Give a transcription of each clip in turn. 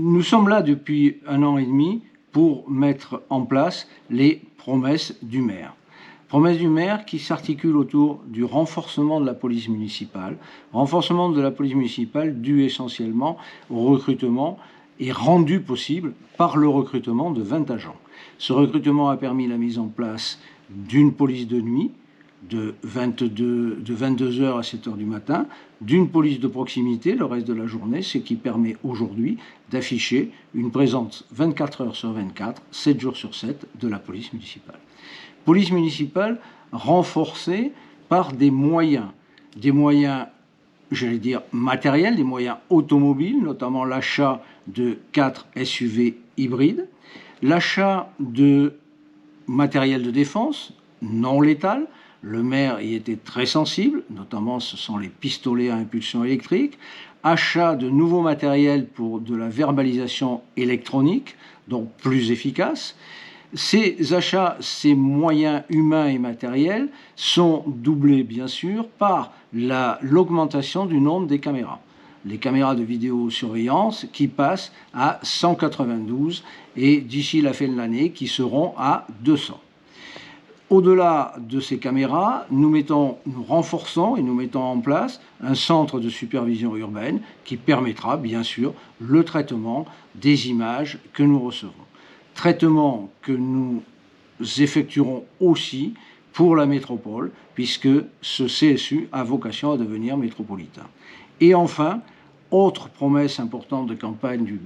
Nous sommes là depuis 1 an et demi pour mettre en place les promesses du maire. Promesses du maire qui s'articulent autour du renforcement de la police municipale. Renforcement de la police municipale dû essentiellement au recrutement et rendu possible par le recrutement de 20 agents. Ce recrutement a permis la mise en place d'une police de nuit de 22h à 7h du matin, d'une police de proximité le reste de la journée, ce qui permet aujourd'hui d'afficher une présence 24 heures sur 24, 7 jours sur 7 de la police municipale. Police municipale renforcée par des moyens, j'allais dire matériels, des moyens automobiles, notamment l'achat de 4 SUV hybrides, l'achat de matériel de défense non létal. Le maire y était très sensible, notamment ce sont les pistolets à impulsion électrique, achat de nouveaux matériels pour de la verbalisation électronique, donc plus efficace. Ces achats, ces moyens humains et matériels sont doublés bien sûr par l'augmentation du nombre des caméras. Les caméras de vidéosurveillance qui passent à 192 et d'ici la fin de l'année qui seront à 200. Au-delà de ces caméras, nous renforçons et nous mettons en place un centre de supervision urbaine qui permettra bien sûr le traitement des images que nous recevons. Traitement que nous effectuerons aussi pour la métropole puisque ce CSU a vocation à devenir métropolitain. Et enfin, autre promesse importante de campagne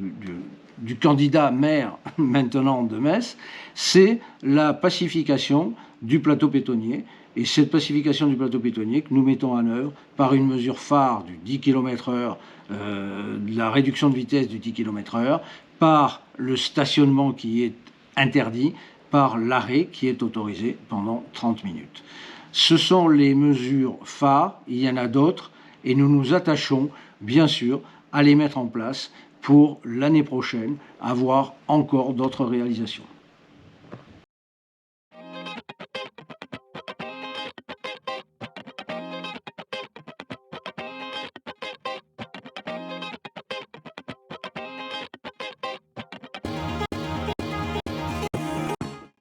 du candidat maire maintenant de Metz, c'est la pacification du plateau piétonnier. Et cette pacification du plateau piétonnier que nous mettons en œuvre par une mesure phare du 10 km/h, de la réduction de vitesse du 10 km/h, par le stationnement qui est interdit, par l'arrêt qui est autorisé pendant 30 minutes. Ce sont les mesures phares, il y en a d'autres, et nous nous attachons bien sûr à les mettre en place pour l'année prochaine, avoir encore d'autres réalisations.